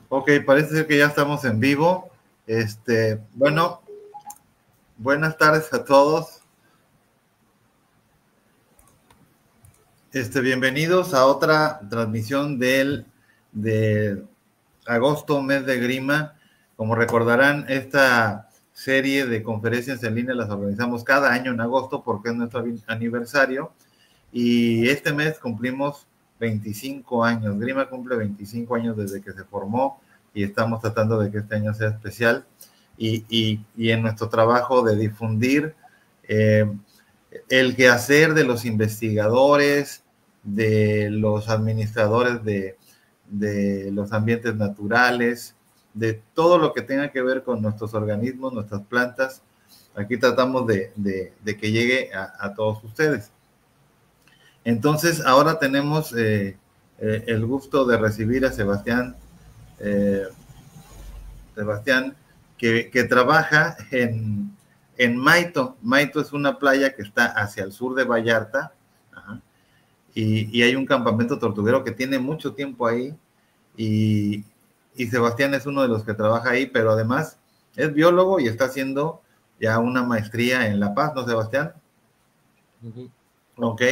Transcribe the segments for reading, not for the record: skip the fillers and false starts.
Ok, parece ser que ya estamos en vivo. Bueno, buenas tardes a todos. Bienvenidos a otra transmisión de agosto, mes de Grima. Como recordarán, esta serie de conferencias en línea las organizamos cada año en agosto porque es nuestro aniversario. Y este mes cumplimos 25 años. Grima cumple 25 años desde que se formó y estamos tratando de que este año sea especial. Y en nuestro trabajo de difundir el quehacer de los investigadores, de los administradores de los ambientes naturales, de todo lo que tenga que ver con nuestros organismos, nuestras plantas. Aquí tratamos de que llegue a todos ustedes. Entonces, ahora tenemos el gusto de recibir a Sebastián, que trabaja en Maito. Maito es una playa que está hacia el sur de Vallarta, y hay un campamento tortuguero que tiene mucho tiempo ahí, y Sebastián es uno de los que trabaja ahí, pero además es biólogo y está haciendo ya una maestría en La Paz, ¿no, Sebastián? Uh-huh. Ok,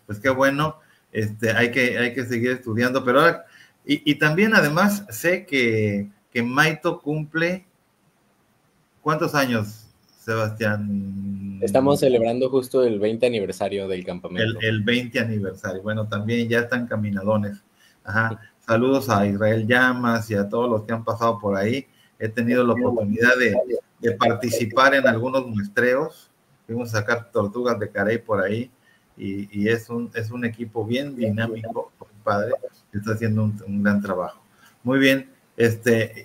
pues qué bueno. Hay que seguir estudiando, pero ahora, y también además sé que Maito cumple, ¿cuántos años, Sebastián? Estamos celebrando justo el 20 aniversario del campamento. El 20 aniversario. Bueno, también ya están caminadones. Ajá. Saludos a Israel Llamas y a todos los que han pasado por ahí. He tenido la oportunidad de participar en algunos muestreos. Fuimos a sacar tortugas de carey por ahí. Y es un equipo bien dinámico, padre, que está haciendo un gran trabajo. Muy bien.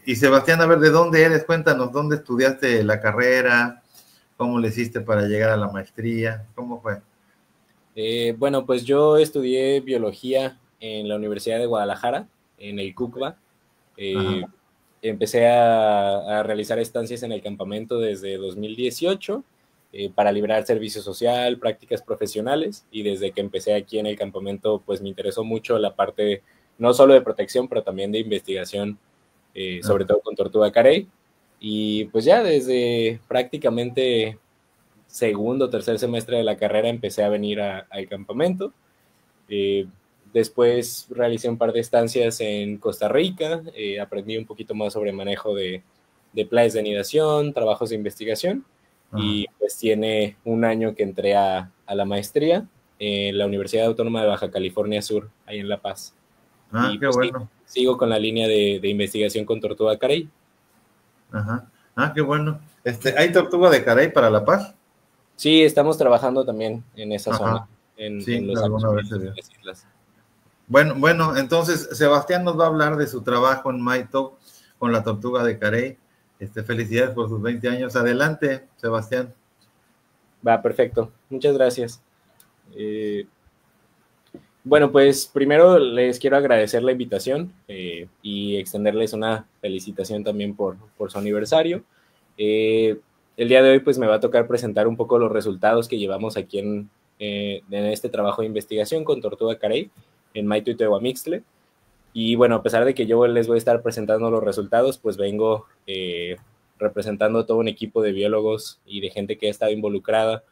Y Sebastián, a ver, ¿de dónde eres? Cuéntanos, ¿dónde estudiaste la carrera? ¿Cómo le hiciste para llegar a la maestría? ¿Cómo fue? Bueno, pues yo estudié biología en la Universidad de Guadalajara, en el CUCBA. Empecé a realizar estancias en el campamento desde 2018 para liberar servicio social, prácticas profesionales, y desde que empecé aquí en el campamento, pues me interesó mucho la parte no solo de protección, pero también de investigación, sobre todo con tortuga carey. Y pues ya desde prácticamente segundo o tercer semestre de la carrera empecé a venir al campamento. Después realicé un par de estancias en Costa Rica, aprendí un poquito más sobre manejo de playas de nidación, trabajos de investigación, y pues tiene un año que entré a la maestría en la Universidad Autónoma de Baja California Sur, ahí en La Paz. Y qué pues bueno. Sigo con la línea de investigación con tortuga carey. Qué bueno. ¿Hay tortuga de carey para La Paz? Sí, estamos trabajando también en esa zona, sí, en los alguna vez de las islas. Bueno, entonces Sebastián nos va a hablar de su trabajo en Maito con la tortuga de carey. Felicidades por sus 20 años. Adelante, Sebastián. Va, perfecto. Muchas gracias. Bueno, pues primero les quiero agradecer la invitación y extenderles una felicitación también por su aniversario. El día de hoy pues me va a tocar presentar un poco los resultados que llevamos aquí en este trabajo de investigación con tortuga carey en Maito y Tehuamixtle. Y bueno, a pesar de que yo les voy a estar presentando los resultados, pues vengo representando todo un equipo de biólogos y de gente que ha estado involucrada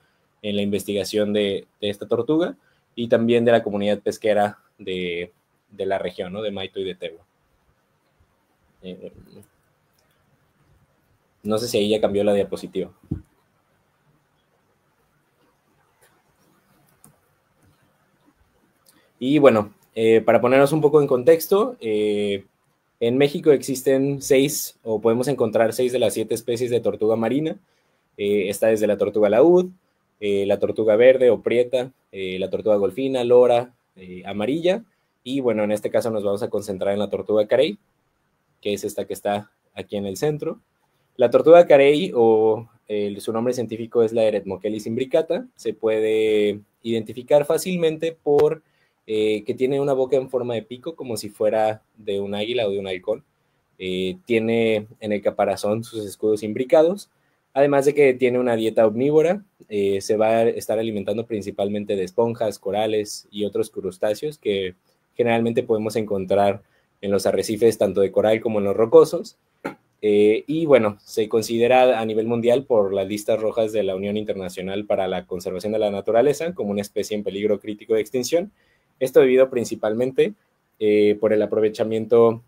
en la investigación de esta tortuga, y también de la comunidad pesquera de la región, ¿no? De Maito y de Tehua. No sé si ahí ya cambió la diapositiva. Y bueno, para ponernos un poco en contexto, en México existen 6, o podemos encontrar 6 de las 7 especies de tortuga marina. Está desde la tortuga laúd, la tortuga verde o prieta, la tortuga golfina, lora, amarilla, y bueno, en este caso nos vamos a concentrar en la tortuga carey, que es esta que está aquí en el centro. La tortuga carey, o su nombre científico es la Eretmochelis imbricata, se puede identificar fácilmente por que tiene una boca en forma de pico, como si fuera de un águila o de un halcón. Tiene en el caparazón sus escudos imbricados, además de que tiene una dieta omnívora. Se va a estar alimentando principalmente de esponjas, corales y otros crustáceos que generalmente podemos encontrar en los arrecifes tanto de coral como en los rocosos. Y bueno, se considera a nivel mundial por las listas rojas de la Unión Internacional para la Conservación de la Naturaleza como una especie en peligro crítico de extinción. Esto debido principalmente por el aprovechamiento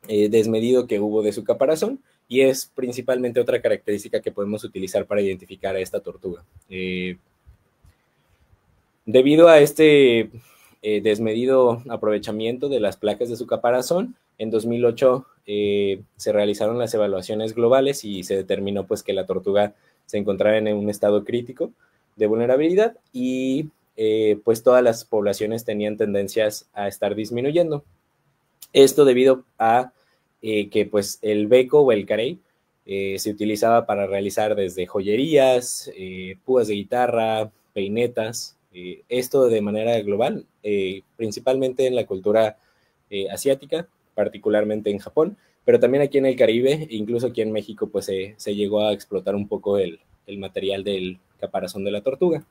desmedido que hubo de su caparazón, y es principalmente otra característica que podemos utilizar para identificar a esta tortuga. Debido a este desmedido aprovechamiento de las placas de su caparazón, en 2008 se realizaron las evaluaciones globales y se determinó pues que la tortuga se encontraba en un estado crítico de vulnerabilidad y pues todas las poblaciones tenían tendencias a estar disminuyendo. Esto debido a que pues el beco o el carey se utilizaba para realizar desde joyerías, púas de guitarra, peinetas, esto de manera global, principalmente en la cultura asiática, particularmente en Japón, pero también aquí en el Caribe, incluso aquí en México, pues se llegó a explotar un poco el material del caparazón de la tortuga.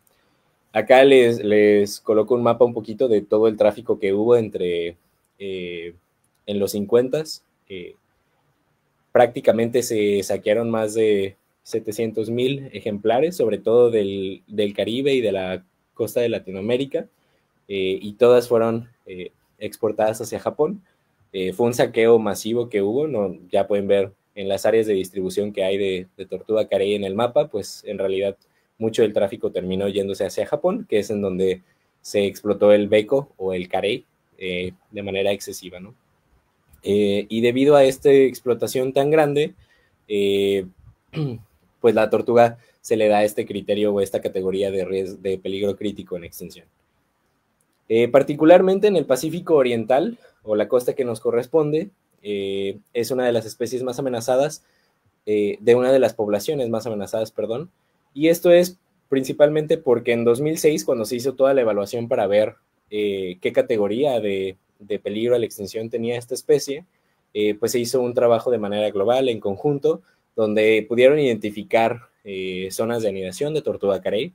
Acá les coloco un mapa un poquito de todo el tráfico que hubo entre en los 50s. Prácticamente se saquearon más de 700,000 ejemplares, sobre todo del Caribe y de la costa de Latinoamérica, y todas fueron exportadas hacia Japón. Fue un saqueo masivo que hubo, ¿no? Ya pueden ver en las áreas de distribución que hay de tortuga carey en el mapa, pues en realidad mucho del tráfico terminó yéndose hacia Japón, que es en donde se explotó el beco o el carey de manera excesiva, ¿no? Y debido a esta explotación tan grande, pues la tortuga se le da este criterio o esta categoría de peligro crítico en extinción. Particularmente en el Pacífico Oriental, o la costa que nos corresponde, es una de las especies más amenazadas, de una de las poblaciones más amenazadas, perdón, y esto es principalmente porque en 2006, cuando se hizo toda la evaluación para ver qué categoría de peligro a la extinción tenía esta especie, pues se hizo un trabajo de manera global, en conjunto, donde pudieron identificar zonas de anidación de tortuga carey.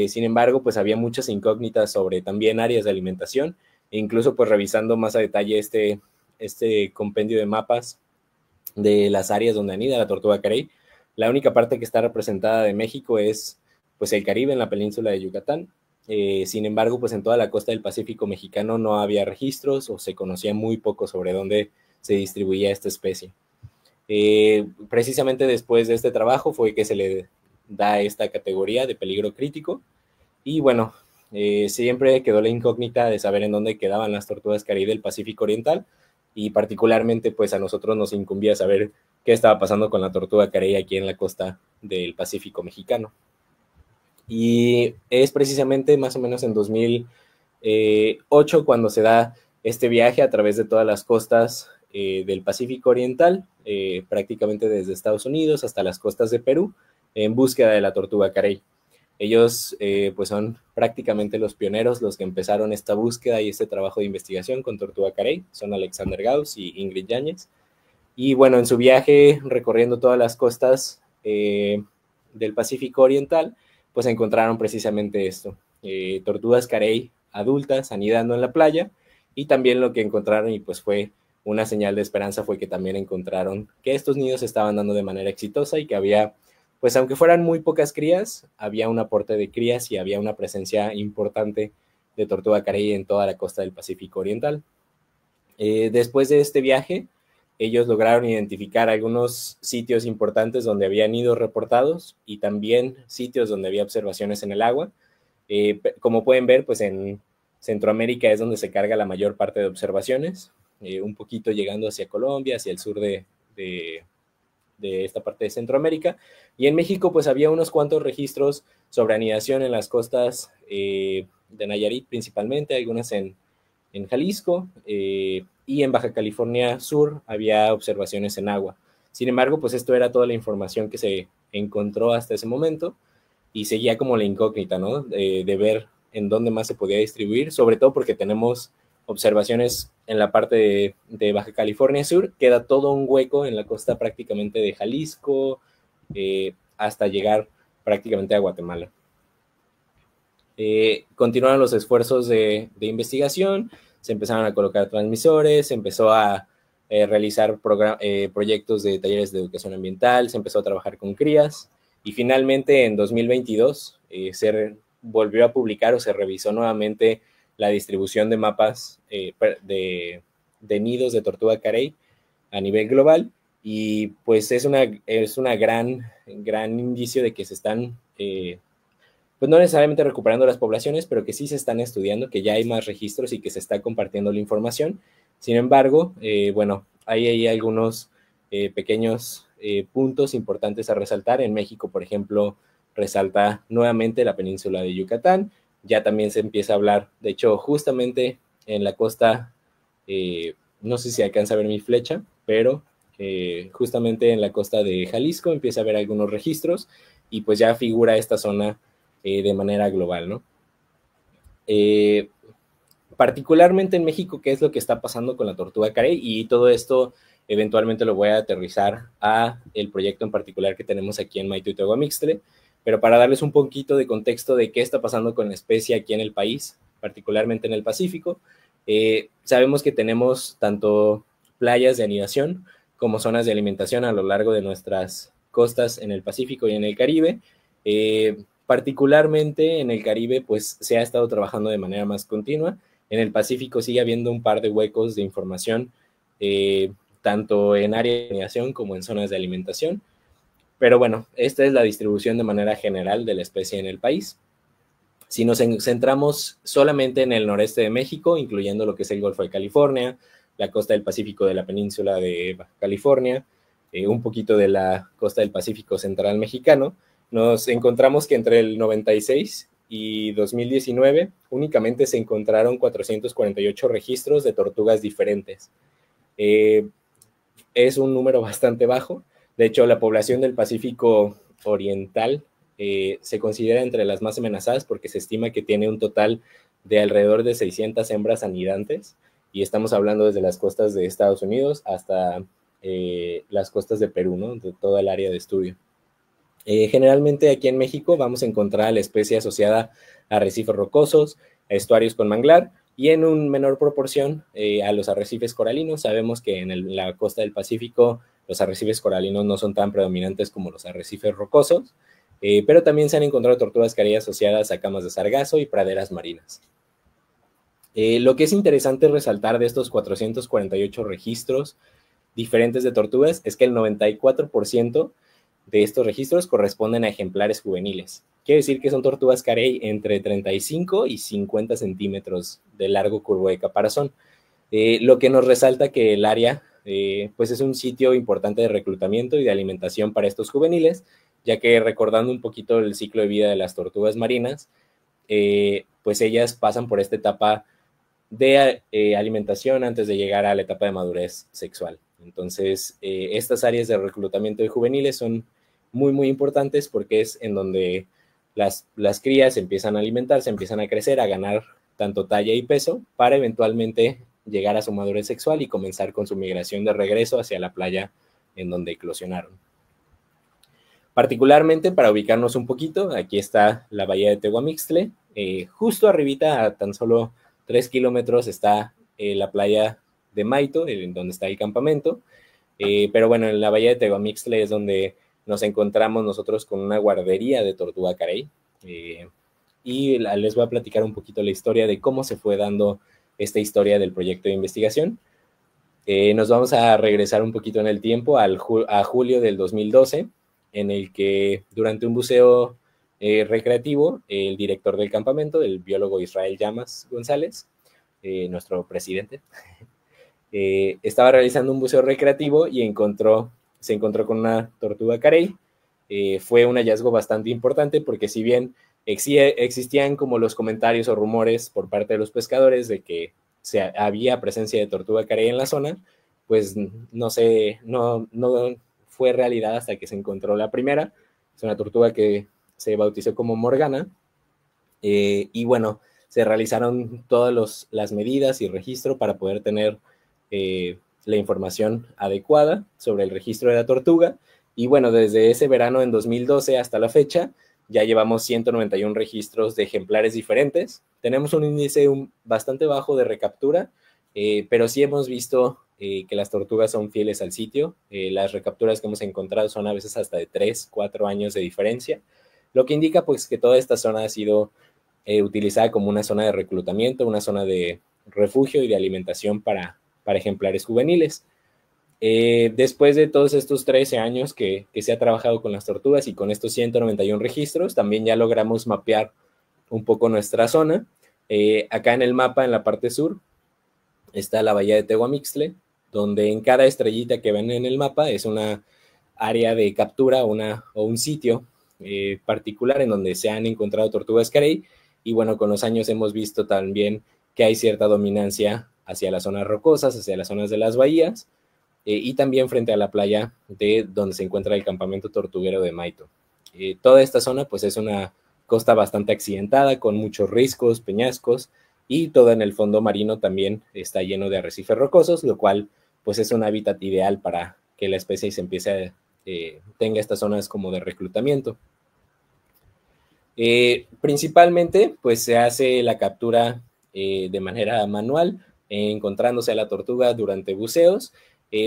Sin embargo, pues había muchas incógnitas sobre también áreas de alimentación, e incluso pues revisando más a detalle este compendio de mapas de las áreas donde anida la tortuga carey, la única parte que está representada de México es pues el Caribe en la península de Yucatán. Sin embargo, pues en toda la costa del Pacífico mexicano no había registros o se conocía muy poco sobre dónde se distribuía esta especie. Precisamente después de este trabajo fue que se le da esta categoría de peligro crítico y bueno, siempre quedó la incógnita de saber en dónde quedaban las tortugas carey del Pacífico Oriental y particularmente pues a nosotros nos incumbía saber qué estaba pasando con la tortuga carey aquí en la costa del Pacífico mexicano. Y es precisamente más o menos en 2008 cuando se da este viaje a través de todas las costas del Pacífico Oriental, prácticamente desde Estados Unidos hasta las costas de Perú, en búsqueda de la tortuga carey. Ellos pues son prácticamente los pioneros, los que empezaron esta búsqueda y este trabajo de investigación con tortuga carey, son Alexander Gauss y Ingrid Yáñez. Y bueno, en su viaje recorriendo todas las costas del Pacífico Oriental, pues encontraron precisamente esto, tortugas carey adultas anidando en la playa, y también lo que encontraron, y pues fue una señal de esperanza, fue que también encontraron que estos nidos se estaban dando de manera exitosa y que había, pues aunque fueran muy pocas crías, había un aporte de crías y había una presencia importante de tortuga carey en toda la costa del Pacífico Oriental. Después de este viaje, ellos lograron identificar algunos sitios importantes donde habían nidos reportados y también sitios donde había observaciones en el agua. Como pueden ver, pues en Centroamérica es donde se carga la mayor parte de observaciones, un poquito llegando hacia Colombia, hacia el sur de esta parte de Centroamérica. Y en México pues había unos cuantos registros sobre anidación en las costas de Nayarit principalmente, algunas en Jalisco, y en Baja California Sur había observaciones en agua. Sin embargo, pues esto era toda la información que se encontró hasta ese momento y seguía como la incógnita, ¿no? De ver en dónde más se podía distribuir, sobre todo porque tenemos observaciones en la parte de Baja California Sur, queda todo un hueco en la costa prácticamente de Jalisco, hasta llegar prácticamente a Guatemala. Continuaron los esfuerzos de investigación, se empezaron a colocar transmisores, se empezó a realizar proyectos de talleres de educación ambiental, se empezó a trabajar con crías, y finalmente en 2022 se volvió a publicar o se revisó nuevamente la distribución de mapas de nidos de tortuga carey a nivel global, y pues es una gran indicio de que se están pues no necesariamente recuperando las poblaciones, pero que sí se están estudiando, que ya hay más registros y que se está compartiendo la información. Sin embargo, bueno, hay algunos pequeños puntos importantes a resaltar. En México, por ejemplo, resalta nuevamente la península de Yucatán. Ya también se empieza a hablar, de hecho, justamente en la costa, no sé si alcanza a ver mi flecha, pero justamente en la costa de Jalisco empieza a haber algunos registros y pues ya figura esta zona de manera global, ¿no? Particularmente en México, ¿qué es lo que está pasando con la tortuga carey? Y todo esto eventualmente lo voy a aterrizar a el proyecto en particular que tenemos aquí en Maito y Tehuamixtle, pero para darles un poquito de contexto de qué está pasando con la especie aquí en el país, particularmente en el Pacífico, sabemos que tenemos tanto playas de anidación como zonas de alimentación a lo largo de nuestras costas en el Pacífico y en el Caribe. Particularmente en el Caribe, pues se ha estado trabajando de manera más continua. En el Pacífico sigue habiendo un par de huecos de información, tanto en área de anidación como en zonas de alimentación. Pero bueno, esta es la distribución de manera general de la especie en el país. Si nos centramos solamente en el noreste de México, incluyendo lo que es el Golfo de California, la costa del Pacífico de la península de Baja California, un poquito de la costa del Pacífico central mexicano, nos encontramos que entre el 96 y 2019 únicamente se encontraron 448 registros de tortugas diferentes. Es un número bastante bajo. De hecho, la población del Pacífico Oriental se considera entre las más amenazadas porque se estima que tiene un total de alrededor de 600 hembras anidantes, y estamos hablando desde las costas de Estados Unidos hasta las costas de Perú, ¿no? De toda el área de estudio. Generalmente aquí en México vamos a encontrar la especie asociada a arrecifes rocosos, a estuarios con manglar y en un menor proporción a los arrecifes coralinos. Sabemos que en la costa del Pacífico los arrecifes coralinos no son tan predominantes como los arrecifes rocosos, pero también se han encontrado tortugas carey asociadas a camas de sargazo y praderas marinas. Lo que es interesante resaltar de estos 448 registros diferentes de tortugas es que el 94% de estos registros corresponden a ejemplares juveniles. Quiere decir que son tortugas carey entre 35 y 50 centímetros de largo curvo de caparazón. Lo que nos resalta que el área pues es un sitio importante de reclutamiento y de alimentación para estos juveniles, ya que recordando un poquito el ciclo de vida de las tortugas marinas, pues ellas pasan por esta etapa de alimentación antes de llegar a la etapa de madurez sexual. Entonces, estas áreas de reclutamiento de juveniles son muy importantes porque es en donde las crías empiezan a alimentarse, empiezan a crecer, a ganar tanto talla y peso para eventualmente llegar a su madurez sexual y comenzar con su migración de regreso hacia la playa en donde eclosionaron. Particularmente, para ubicarnos un poquito, aquí está la bahía de Tehuamixtle. Justo arribita, a tan solo 3 kilómetros, está la playa de Maito, en donde está el campamento. Pero bueno, en la bahía de Tehuamixtle es donde nos encontramos nosotros con una guardería de tortuga carey. Y les voy a platicar un poquito la historia de cómo se fue dando esta historia del proyecto de investigación. Nos vamos a regresar un poquito en el tiempo a julio del 2012, en el que durante un buceo recreativo, el director del campamento, el biólogo Israel Llamas González, nuestro presidente, estaba realizando un buceo recreativo y se encontró con una tortuga carey. Fue un hallazgo bastante importante porque si bien existían como los comentarios o rumores por parte de los pescadores de que había presencia de tortuga carey en la zona, pues no fue realidad hasta que se encontró la primera. Es una tortuga que se bautizó como Morgana Y bueno, se realizaron todas las medidas y registro para poder tener la información adecuada sobre el registro de la tortuga. Y bueno, desde ese verano en 2012 hasta la fecha, ya llevamos 191 registros de ejemplares diferentes. Tenemos un índice bastante bajo de recaptura, pero sí hemos visto que las tortugas son fieles al sitio. Las recapturas que hemos encontrado son a veces hasta de 3, 4 años de diferencia, lo que indica pues que toda esta zona ha sido utilizada como una zona de reclutamiento, una zona de refugio y de alimentación para ejemplares juveniles. Después de todos estos 13 años que se ha trabajado con las tortugas y con estos 191 registros, también ya logramos mapear un poco nuestra zona. Acá en el mapa, en la parte sur, está la bahía de Tehuamixtle, donde en cada estrellita que ven en el mapa es una área de captura o un sitio particular en donde se han encontrado tortugas carey. Y bueno, con los años hemos visto también que hay cierta dominancia hacia las zonas rocosas, hacia las zonas de las bahías, y también frente a la playa de donde se encuentra el campamento tortuguero de Maito. Toda esta zona pues es una costa bastante accidentada, con muchos riscos, peñascos, y todo en el fondo marino también está lleno de arrecifes rocosos, lo cual pues es un hábitat ideal para que la especie se empiece tenga estas zonas como de reclutamiento. Principalmente pues se hace la captura de manera manual, encontrándose a la tortuga durante buceos.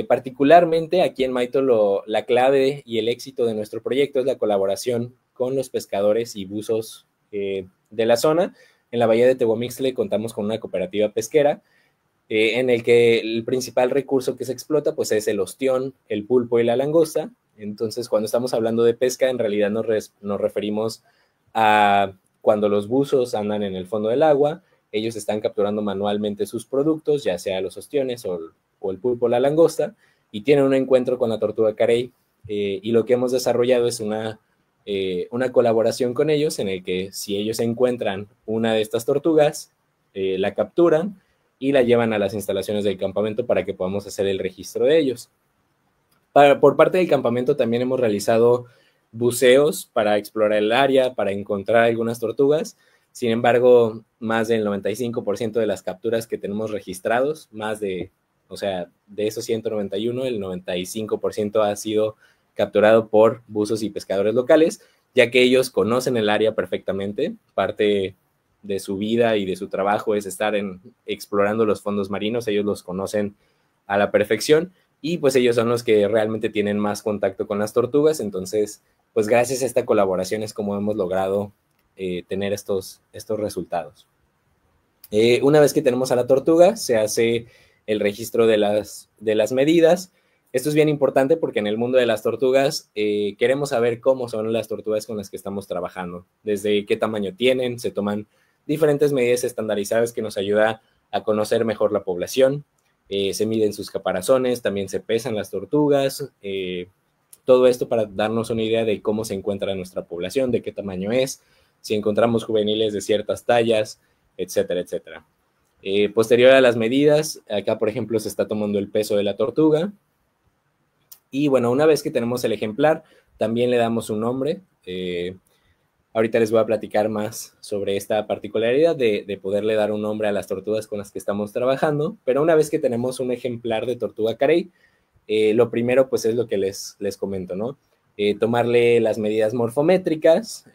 Particularmente aquí en Maito la clave y el éxito de nuestro proyecto es la colaboración con los pescadores y buzos de la zona. En la bahía de Tehuamixtle contamos con una cooperativa pesquera en el que el principal recurso que se explota pues es el ostión, el pulpo y la langosta. Entonces cuando estamos hablando de pesca en realidad nos referimos a cuando los buzos andan en el fondo del agua, ellos están capturando manualmente sus productos, ya sea los ostiones o el pulpo o la langosta, y tienen un encuentro con la tortuga carey, y lo que hemos desarrollado es una colaboración con ellos en el que si ellos encuentran una de estas tortugas, la capturan y la llevan a las instalaciones del campamento para que podamos hacer el registro de ellos. Por parte del campamento también hemos realizado buceos para explorar el área, para encontrar algunas tortugas. Sin embargo, más del 95% de las capturas que tenemos registrados, de esos 191, el 95% ha sido capturado por buzos y pescadores locales, ya que ellos conocen el área perfectamente. Parte de su vida y de su trabajo es estar explorando los fondos marinos, ellos los conocen a la perfección, y pues ellos son los que realmente tienen más contacto con las tortugas. Entonces, pues gracias a esta colaboración es como hemos logrado tener estos resultados. Una vez que tenemos a la tortuga, se hace el registro de las medidas. Esto es bien importante porque en el mundo de las tortugas queremos saber cómo son las tortugas con las que estamos trabajando, desde qué tamaño tienen. Se toman diferentes medidas estandarizadas que nos ayuda a conocer mejor la población. Se miden sus caparazones, también se pesan las tortugas, todo esto para darnos una idea de cómo se encuentra nuestra población, de qué tamaño es, si encontramos juveniles de ciertas tallas, etcétera, etcétera. Posterior a las medidas, acá por ejemplo se está tomando el peso de la tortuga, y bueno, una vez que tenemos el ejemplar, también le damos un nombre. Ahorita les voy a platicar más sobre esta particularidad de poderle dar un nombre a las tortugas con las que estamos trabajando, pero una vez que tenemos un ejemplar de tortuga carey, lo primero pues es lo que les comento, ¿no? Tomarle las medidas morfométricas,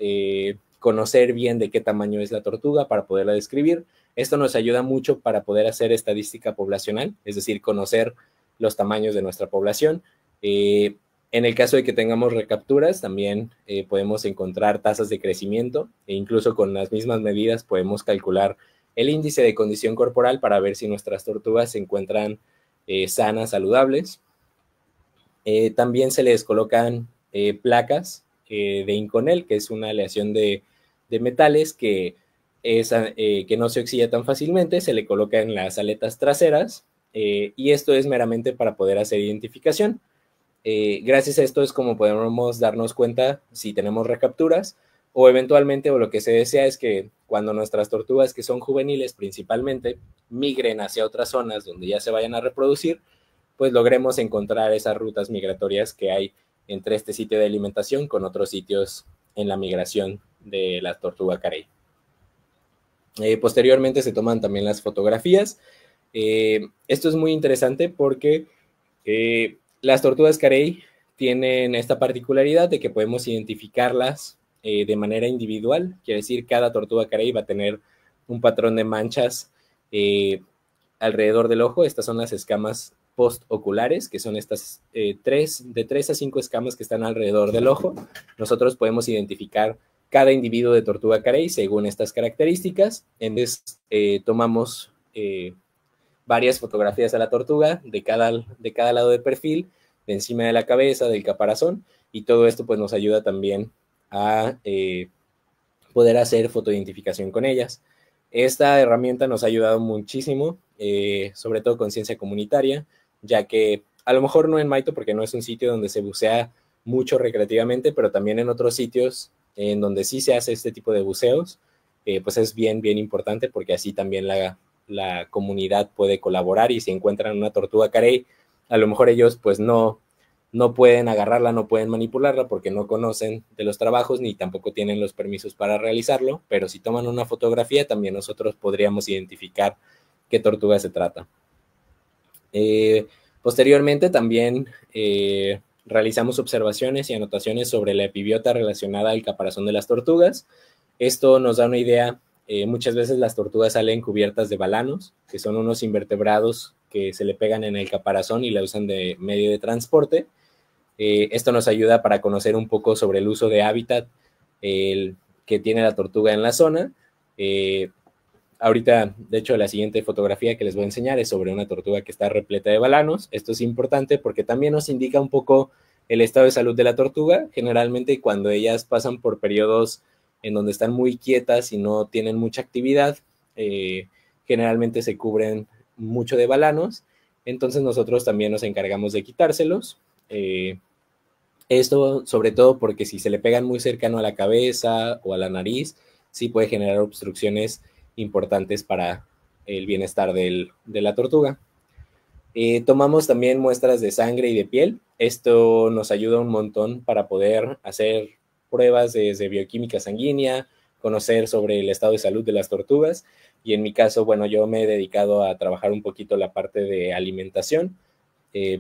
conocer bien de qué tamaño es la tortuga para poderla describir. Esto nos ayuda mucho para poder hacer estadística poblacional, es decir, conocer los tamaños de nuestra población. En el caso de que tengamos recapturas, también podemos encontrar tasas de crecimiento, e incluso con las mismas medidas podemos calcular el índice de condición corporal para ver si nuestras tortugas se encuentran sanas, saludables. También se les colocan placas de Inconel, que es una aleación de metales que no se oxida tan fácilmente. Se le coloca en las aletas traseras, y esto es meramente para poder hacer identificación. Gracias a esto es como podemos darnos cuenta si tenemos recapturas, o eventualmente, o lo que se desea es que cuando nuestras tortugas, que son juveniles principalmente, migren hacia otras zonas donde ya se vayan a reproducir, pues logremos encontrar esas rutas migratorias que hay entre este sitio de alimentación con otros sitios en la migración de la tortuga carey. Posteriormente se toman también las fotografías. Esto es muy interesante porque las tortugas carey tienen esta particularidad de que podemos identificarlas de manera individual. Quiere decir, cada tortuga carey va a tener un patrón de manchas alrededor del ojo. Estas son las escamas postoculares, que son estas de 3 a 5 escamas que están alrededor del ojo. Nosotros podemos identificar cada individuo de tortuga carey según estas características. Entonces, tomamos varias fotografías a la tortuga de cada lado del perfil, de encima de la cabeza, del caparazón, y todo esto pues nos ayuda también a poder hacer fotoidentificación con ellas. Esta herramienta nos ha ayudado muchísimo, sobre todo con ciencia comunitaria, ya que a lo mejor no en Maito porque no es un sitio donde se bucea mucho recreativamente, pero también en otros sitios en donde sí se hace este tipo de buceos, pues es bien importante porque así también la comunidad puede colaborar, y si encuentran una tortuga carey, a lo mejor ellos pues no pueden agarrarla, no pueden manipularla porque no conocen de los trabajos ni tampoco tienen los permisos para realizarlo, pero si toman una fotografía también nosotros podríamos identificar qué tortuga se trata. Posteriormente también realizamos observaciones y anotaciones sobre la epibiota relacionada al caparazón de las tortugas. Esto nos da una idea. Muchas veces las tortugas salen cubiertas de balanos, que son unos invertebrados que se le pegan en el caparazón y la usan de medio de transporte. Esto nos ayuda para conocer un poco sobre el uso de hábitat que tiene la tortuga en la zona. Ahorita, de hecho, la siguiente fotografía que les voy a enseñar es sobre una tortuga que está repleta de balanos. Esto es importante porque también nos indica un poco el estado de salud de la tortuga. Generalmente cuando ellas pasan por periodos en donde están muy quietas y no tienen mucha actividad, generalmente se cubren mucho de balanos. Entonces nosotros también nos encargamos de quitárselos. Esto sobre todo porque si se le pegan muy cercano a la cabeza o a la nariz, sí puede generar obstrucciones importantes para el bienestar de la tortuga. Tomamos también muestras de sangre y de piel. Esto nos ayuda un montón para poder hacer pruebas desde bioquímica sanguínea, conocer sobre el estado de salud de las tortugas, y en mi caso, bueno, yo me he dedicado a trabajar un poquito la parte de alimentación,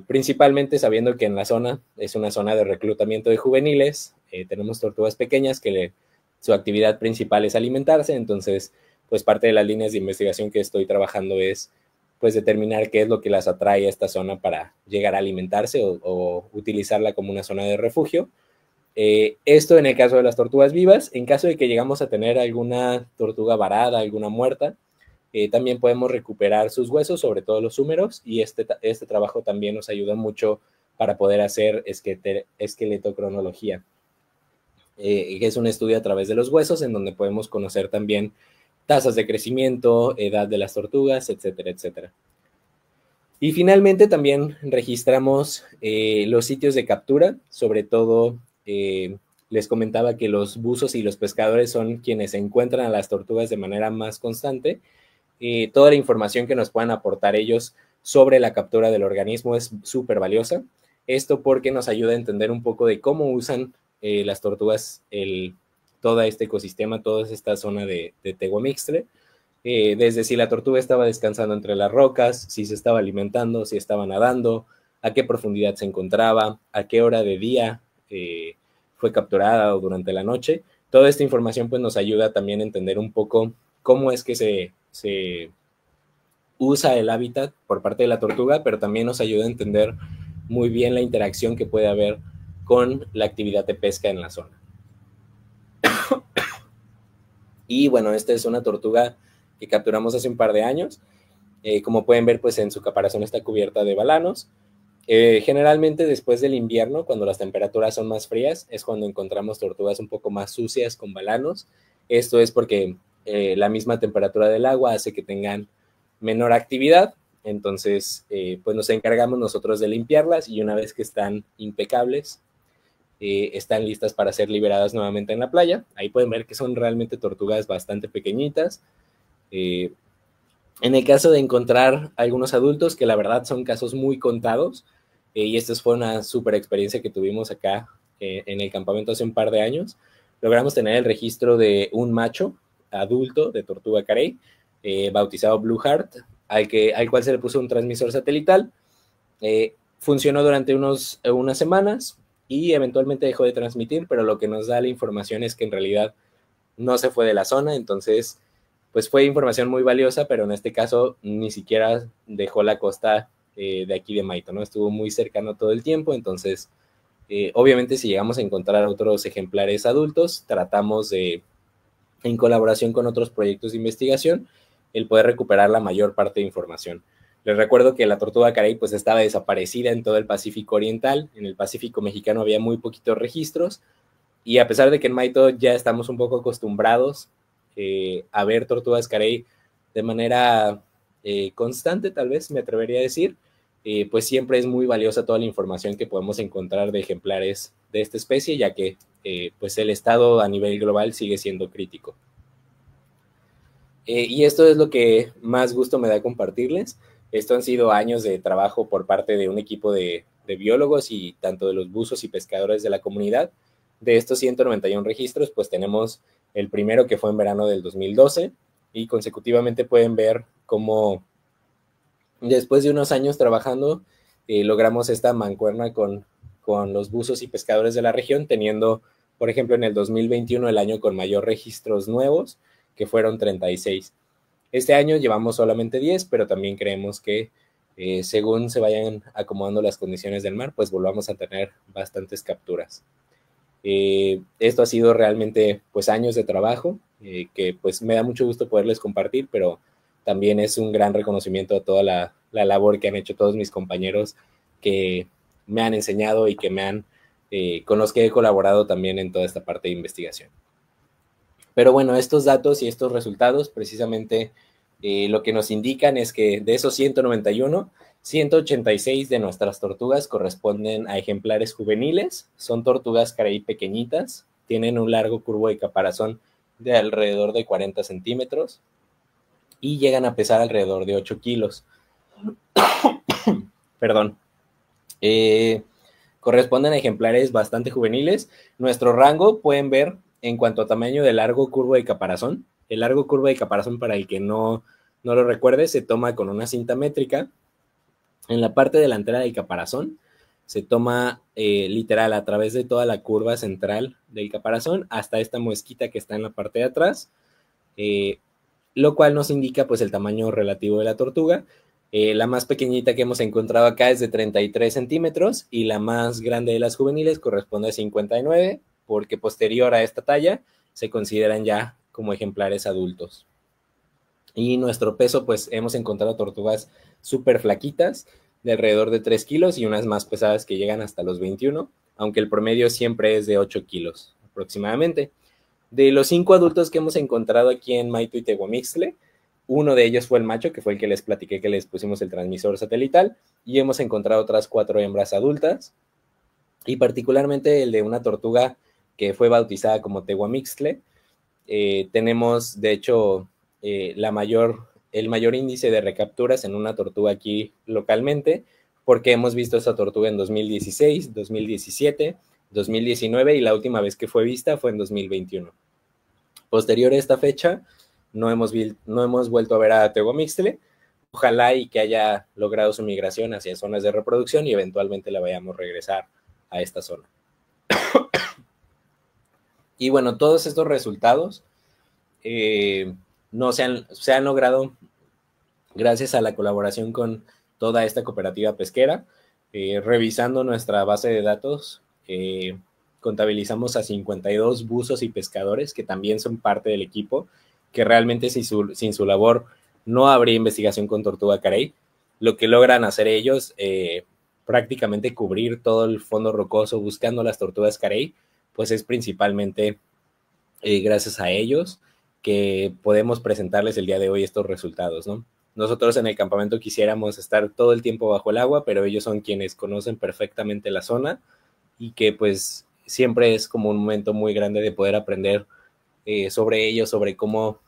principalmente sabiendo que en la zona es una zona de reclutamiento de juveniles. Tenemos tortugas pequeñas que su actividad principal es alimentarse. Entonces pues parte de las líneas de investigación que estoy trabajando es pues determinar qué es lo que las atrae a esta zona para llegar a alimentarse o utilizarla como una zona de refugio. Esto en el caso de las tortugas vivas. En caso de que llegamos a tener alguna tortuga varada, alguna muerta, también podemos recuperar sus huesos, sobre todo los húmeros, y este trabajo también nos ayuda mucho para poder hacer esqueletocronología, que es un estudio a través de los huesos en donde podemos conocer también tasas de crecimiento, edad de las tortugas, etcétera, etcétera. Y finalmente también registramos los sitios de captura. Sobre todo les comentaba que los buzos y los pescadores son quienes encuentran a las tortugas de manera más constante. Toda la información que nos puedan aportar ellos sobre la captura del organismo es súper valiosa. Esto porque nos ayuda a entender un poco de cómo usan las tortugas todo este ecosistema, toda esta zona de Tehuamixtle. Desde si la tortuga estaba descansando entre las rocas, si se estaba alimentando, si estaba nadando, a qué profundidad se encontraba, a qué hora de día fue capturada o durante la noche. Toda esta información pues nos ayuda también a entender un poco cómo es que se usa el hábitat por parte de la tortuga, pero también nos ayuda a entender muy bien la interacción que puede haber con la actividad de pesca en la zona. Y bueno, esta es una tortuga que capturamos hace un par de años. Como pueden ver, pues en su caparazón está cubierta de balanos. Generalmente después del invierno, cuando las temperaturas son más frías, es cuando encontramos tortugas un poco más sucias con balanos. Esto es porque la misma temperatura del agua hace que tengan menor actividad. Entonces, pues nos encargamos nosotros de limpiarlas, y una vez que están impecables, están listas para ser liberadas nuevamente en la playa. Ahí pueden ver que son realmente tortugas bastante pequeñitas. En el caso de encontrar algunos adultos, que la verdad son casos muy contados, y esta fue una súper experiencia que tuvimos acá en el campamento hace un par de años, logramos tener el registro de un macho adulto de tortuga carey, bautizado Blue Heart, al cual se le puso un transmisor satelital. Funcionó durante unas semanas y eventualmente dejó de transmitir, pero lo que nos da la información es que en realidad no se fue de la zona, entonces pues fue información muy valiosa, pero en este caso ni siquiera dejó la costa de aquí de Maito, ¿no? Estuvo muy cercano todo el tiempo, entonces obviamente si llegamos a encontrar otros ejemplares adultos, tratamos de, en colaboración con otros proyectos de investigación, el poder recuperar la mayor parte de información. Les recuerdo que la tortuga carey pues estaba desaparecida en todo el Pacífico Oriental, en el Pacífico Mexicano había muy poquitos registros, y a pesar de que en Maito ya estamos un poco acostumbrados a ver tortugas carey de manera constante, tal vez me atrevería a decir, pues siempre es muy valiosa toda la información que podemos encontrar de ejemplares de esta especie, ya que pues el estado a nivel global sigue siendo crítico. Y esto es lo que más gusto me da compartirles. Esto han sido años de trabajo por parte de un equipo de biólogos y tanto de los buzos y pescadores de la comunidad. De estos 191 registros, pues tenemos el primero que fue en verano del 2012 y consecutivamente pueden ver cómo después de unos años trabajando logramos esta mancuerna con los buzos y pescadores de la región, teniendo, por ejemplo, en el 2021 el año con mayor registros nuevos, que fueron 36. Este año llevamos solamente 10, pero también creemos que según se vayan acomodando las condiciones del mar, pues volvamos a tener bastantes capturas. Esto ha sido realmente pues años de trabajo que pues me da mucho gusto poderles compartir, pero también es un gran reconocimiento a toda la labor que han hecho todos mis compañeros que me han enseñado y que con los que he colaborado también en toda esta parte de investigación. Pero bueno, estos datos y estos resultados precisamente lo que nos indican es que de esos 191, 186 de nuestras tortugas corresponden a ejemplares juveniles, son tortugas carey pequeñitas, tienen un largo curvo de caparazón de alrededor de 40 centímetros y llegan a pesar alrededor de 8 kilos. Perdón. Corresponden a ejemplares bastante juveniles. Nuestro rango, pueden ver, en cuanto a tamaño de largo curvo de caparazón. El largo curvo de caparazón, para el que no lo recuerde, se toma con una cinta métrica. En la parte delantera del caparazón se toma literal a través de toda la curva central del caparazón hasta esta muesquita que está en la parte de atrás, lo cual nos indica pues el tamaño relativo de la tortuga. La más pequeñita que hemos encontrado acá es de 33 centímetros y la más grande de las juveniles corresponde a 59, porque posterior a esta talla se consideran ya como ejemplares adultos. Y nuestro peso, pues hemos encontrado tortugas súper flaquitas, de alrededor de 3 kilos y unas más pesadas que llegan hasta los 21, aunque el promedio siempre es de 8 kilos aproximadamente. De los 5 adultos que hemos encontrado aquí en Maito y Tehuamixtle, uno de ellos fue el macho, que fue el que les platiqué que les pusimos el transmisor satelital, y hemos encontrado otras 4 hembras adultas, y particularmente el de una tortuga que fue bautizada como Tehuamixtle. Tenemos, de hecho, el mayor índice de recapturas en una tortuga aquí localmente, porque hemos visto esa tortuga en 2016, 2017, 2019 y la última vez que fue vista fue en 2021. Posterior a esta fecha, no hemos vuelto a ver a Tehuamixtle. Ojalá y que haya logrado su migración hacia zonas de reproducción y eventualmente la vayamos a regresar a esta zona. Y bueno, todos estos resultados no se han logrado gracias a la colaboración con toda esta cooperativa pesquera. Revisando nuestra base de datos, contabilizamos a 52 buzos y pescadores que también son parte del equipo, que realmente sin su labor no habría investigación con tortuga carey. Lo que logran hacer ellos, prácticamente cubrir todo el fondo rocoso buscando las tortugas carey, pues es principalmente gracias a ellos que podemos presentarles el día de hoy estos resultados, ¿no? Nosotros en el campamento quisiéramos estar todo el tiempo bajo el agua, pero ellos son quienes conocen perfectamente la zona y que pues siempre es como un momento muy grande de poder aprender sobre ellos, sobre cómo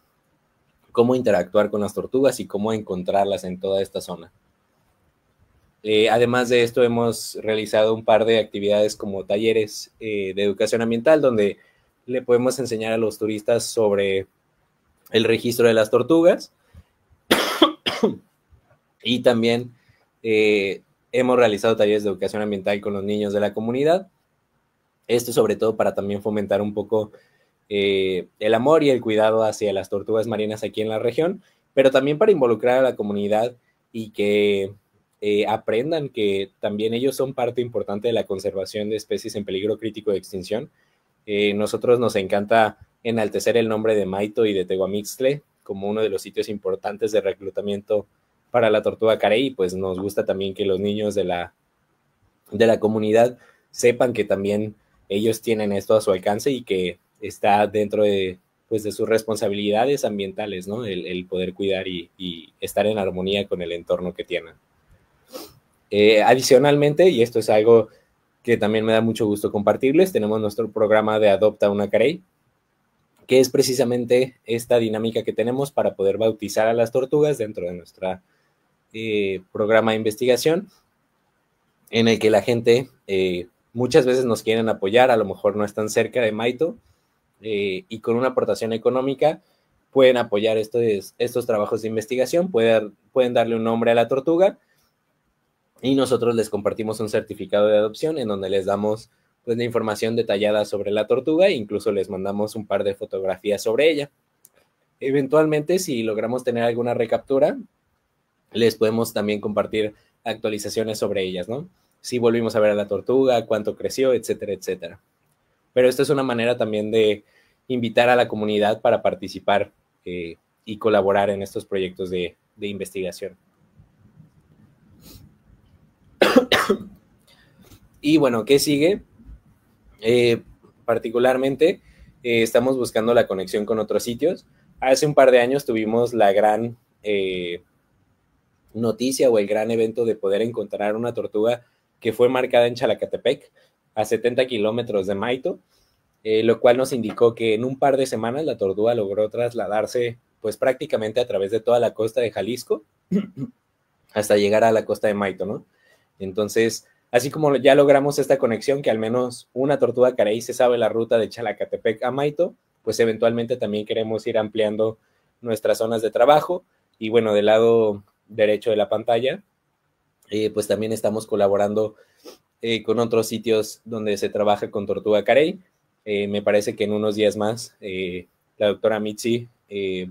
interactuar con las tortugas y cómo encontrarlas en toda esta zona. Además de esto, hemos realizado un par de actividades como talleres de educación ambiental, donde le podemos enseñar a los turistas sobre el registro de las tortugas y también hemos realizado talleres de educación ambiental con los niños de la comunidad. Esto sobre todo para también fomentar un poco el amor y el cuidado hacia las tortugas marinas aquí en la región, pero también para involucrar a la comunidad y que aprendan que también ellos son parte importante de la conservación de especies en peligro crítico de extinción. Nosotros nos encanta enaltecer el nombre de Maito y de Tehuamixtle como uno de los sitios importantes de reclutamiento para la tortuga carey, y pues nos gusta también que los niños de la comunidad sepan que también ellos tienen esto a su alcance y que está dentro de, pues, de sus responsabilidades ambientales, ¿no? El poder cuidar y estar en armonía con el entorno que tienen. Adicionalmente, y esto es algo que también me da mucho gusto compartirles, tenemos nuestro programa de Adopta una Carey, que es precisamente esta dinámica que tenemos para poder bautizar a las tortugas dentro de nuestro programa de investigación, en el que la gente muchas veces nos quieren apoyar, a lo mejor no están cerca de Maito, y con una aportación económica pueden apoyar estos trabajos de investigación, pueden darle un nombre a la tortuga y nosotros les compartimos un certificado de adopción en donde les damos pues la información detallada sobre la tortuga e incluso les mandamos un par de fotografías sobre ella. Eventualmente, si logramos tener alguna recaptura, les podemos también compartir actualizaciones sobre ellas, ¿no? Si volvimos a ver a la tortuga, cuánto creció, etcétera, etcétera. Pero esto es una manera también de invitar a la comunidad para participar y colaborar en estos proyectos de investigación. Y bueno, ¿qué sigue? Particularmente, estamos buscando la conexión con otros sitios. Hace un par de años tuvimos la gran noticia o el gran evento de poder encontrar una tortuga que fue marcada en Chalacatepec, a 70 kilómetros de Maito, lo cual nos indicó que en un par de semanas la tortuga logró trasladarse pues prácticamente a través de toda la costa de Jalisco hasta llegar a la costa de Maito, ¿no? Entonces, así como ya logramos esta conexión, que al menos una tortuga carey se sabe la ruta de Chalacatepec a Maito, pues eventualmente también queremos ir ampliando nuestras zonas de trabajo. Y bueno, del lado derecho de la pantalla, pues también estamos colaborando con otros sitios donde se trabaja con tortuga carey. Me parece que en unos días más la doctora Mitzi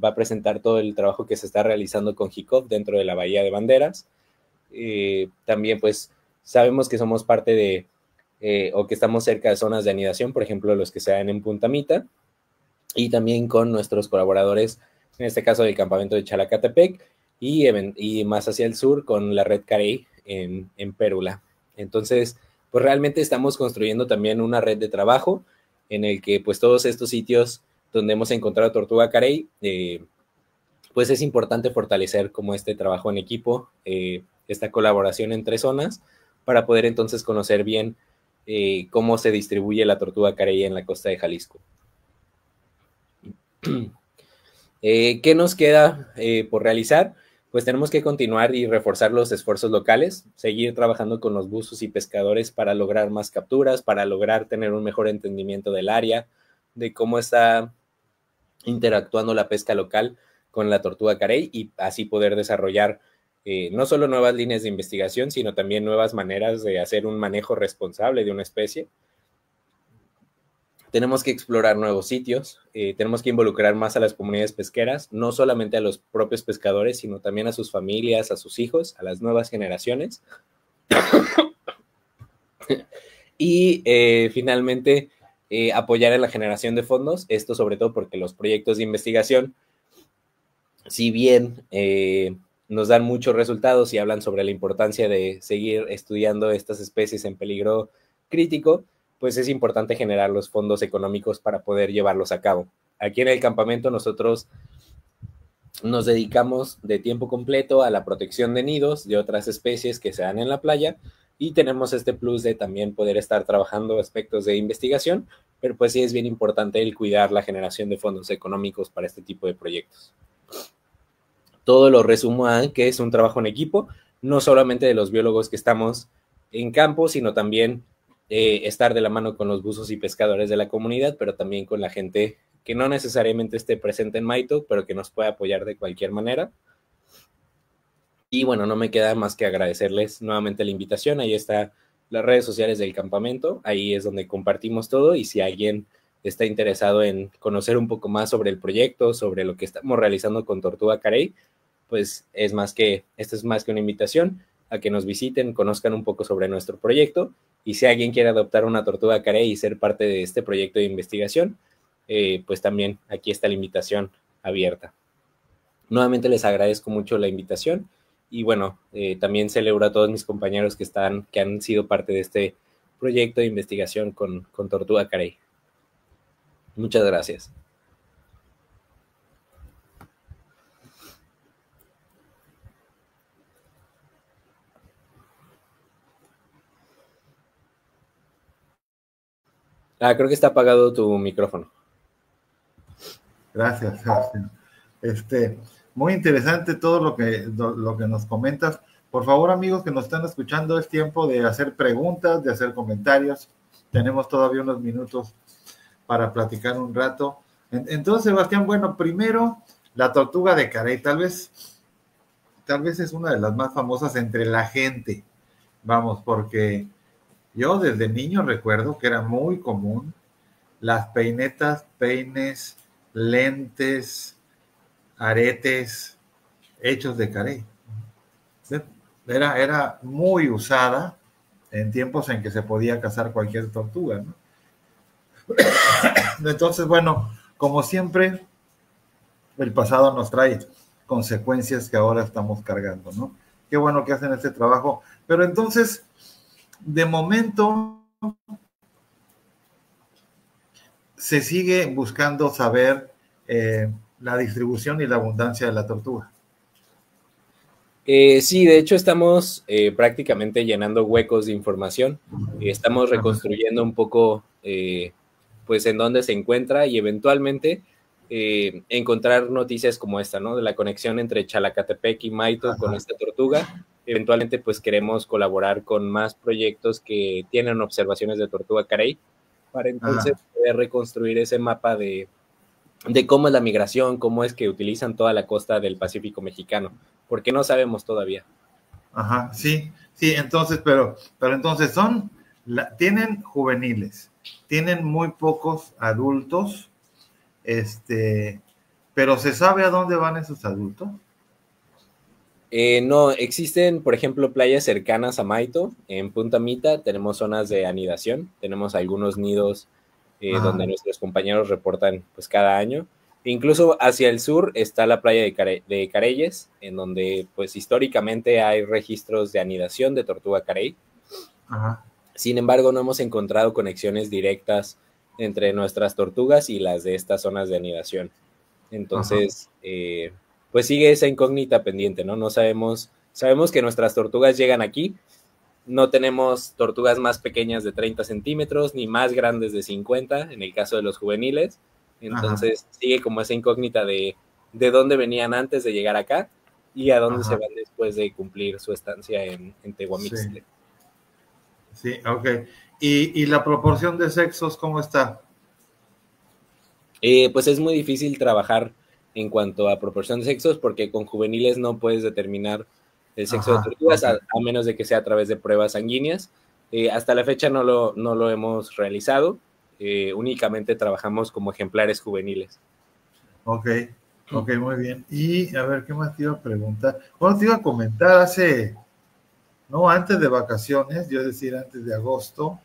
va a presentar todo el trabajo que se está realizando con JICOP dentro de la Bahía de Banderas. También pues sabemos que somos parte de o que estamos cerca de zonas de anidación, por ejemplo los que se dan en Punta Mita, y también con nuestros colaboradores, en este caso del campamento de Chalacatepec y más hacia el sur con la red Carey en Pérula. Entonces pues realmente estamos construyendo también una red de trabajo en el que pues todos estos sitios donde hemos encontrado tortuga carey, pues es importante fortalecer como este trabajo en equipo, esta colaboración entre zonas, para poder entonces conocer bien cómo se distribuye la tortuga carey en la costa de Jalisco. ¿Qué nos queda por realizar? Pues tenemos que continuar y reforzar los esfuerzos locales, seguir trabajando con los buzos y pescadores para lograr más capturas, para lograr tener un mejor entendimiento del área, de cómo está interactuando la pesca local con la tortuga carey y así poder desarrollar no solo nuevas líneas de investigación, sino también nuevas maneras de hacer un manejo responsable de una especie. Tenemos que explorar nuevos sitios, tenemos que involucrar más a las comunidades pesqueras, no solamente a los propios pescadores, sino también a sus familias, a sus hijos, a las nuevas generaciones. Y finalmente, apoyar en la generación de fondos, esto sobre todo porque los proyectos de investigación, si bien nos dan muchos resultados y hablan sobre la importancia de seguir estudiando estas especies en peligro crítico, pues es importante generar los fondos económicos para poder llevarlos a cabo. Aquí en el campamento nosotros nos dedicamos de tiempo completo a la protección de nidos de otras especies que se dan en la playa y tenemos este plus de también poder estar trabajando aspectos de investigación, pero pues sí es bien importante el cuidar la generación de fondos económicos para este tipo de proyectos. Todo lo resumo a que es un trabajo en equipo, no solamente de los biólogos que estamos en campo, sino también estar de la mano con los buzos y pescadores de la comunidad, pero también con la gente que no necesariamente esté presente en Maito, pero que nos pueda apoyar de cualquier manera. Y bueno, no me queda más que agradecerles nuevamente la invitación. Ahí está las redes sociales del campamento, ahí es donde compartimos todo, y si alguien está interesado en conocer un poco más sobre el proyecto, sobre lo que estamos realizando con Tortuga Carey, pues esta es más que una invitación a que nos visiten, conozcan un poco sobre nuestro proyecto, y si alguien quiere adoptar una Tortuga Carey y ser parte de este proyecto de investigación, pues también aquí está la invitación abierta. Nuevamente les agradezco mucho la invitación, y bueno, también celebro a todos mis compañeros que han sido parte de este proyecto de investigación con Tortuga Carey. Muchas gracias. Creo que está apagado tu micrófono. Gracias, Sebastián. Muy interesante todo lo que nos comentas. Por favor, amigos que nos están escuchando, es tiempo de hacer preguntas, de hacer comentarios. Tenemos todavía unos minutos para platicar un rato. Entonces, Sebastián, bueno, primero, la Tortuga de Carey, tal vez es una de las más famosas entre la gente. Vamos, porque yo desde niño recuerdo que era muy común las peinetas, peines, lentes, aretes hechos de Carey. Era muy usada en tiempos en que se podía cazar cualquier tortuga, ¿no? Entonces, bueno, como siempre, el pasado nos trae consecuencias que ahora estamos cargando, ¿no? Qué bueno que hacen este trabajo. Pero entonces, de momento, se sigue buscando saber la distribución y la abundancia de la tortuga. Sí, de hecho estamos prácticamente llenando huecos de información. Estamos reconstruyendo un poco pues en dónde se encuentra, y eventualmente encontrar noticias como esta, ¿no? De la conexión entre Chalacatepec y Maito con esta tortuga. Eventualmente pues queremos colaborar con más proyectos que tienen observaciones de Tortuga Carey, para entonces poder reconstruir ese mapa de cómo es la migración, cómo es que utilizan toda la costa del Pacífico mexicano, porque no sabemos todavía. Ajá, sí, entonces, pero entonces tienen juveniles, tienen muy pocos adultos, pero ¿se sabe a dónde van esos adultos? No, existen, por ejemplo, playas cercanas a Maito. En Punta Mita tenemos zonas de anidación, tenemos algunos nidos donde nuestros compañeros reportan pues cada año. Incluso hacia el sur está la playa de Careyes, en donde pues históricamente hay registros de anidación de Tortuga Carey. Ajá. Sin embargo, no hemos encontrado conexiones directas entre nuestras tortugas y las de estas zonas de anidación. Entonces, pues sigue esa incógnita pendiente, ¿no? No sabemos que nuestras tortugas llegan aquí. No tenemos tortugas más pequeñas de 30 centímetros, ni más grandes de 50, en el caso de los juveniles. Entonces, sigue como esa incógnita de dónde venían antes de llegar acá y a dónde se van después de cumplir su estancia en Tehuamixtle. Sí, ok. ¿Y la proporción de sexos cómo está? Pues es muy difícil trabajar en cuanto a proporción de sexos, porque con juveniles no puedes determinar el sexo de tortugas, a menos de que sea a través de pruebas sanguíneas. Hasta la fecha no lo hemos realizado. Únicamente trabajamos como ejemplares juveniles. Ok, muy bien. Y a ver, ¿qué más te iba a preguntar? Bueno, te iba a comentar antes de vacaciones, yo decir antes de agosto,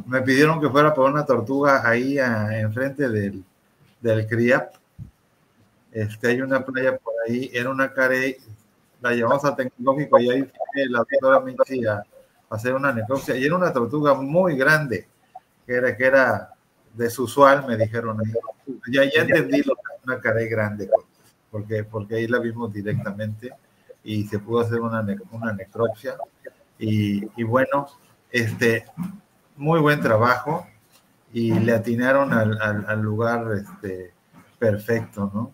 me pidieron que fuera por una tortuga ahí enfrente del CRIAP. Hay una playa por ahí, era una Carey, la llevamos al tecnológico y ahí fue la doctora Michi a hacer una necropsia, y era una tortuga muy grande, que era desusual, me dijeron ahí. Ya entendí lo que es una Carey grande, porque ahí la vimos directamente y se pudo hacer una necropsia, y bueno, muy buen trabajo, y le atinaron al lugar perfecto, ¿no?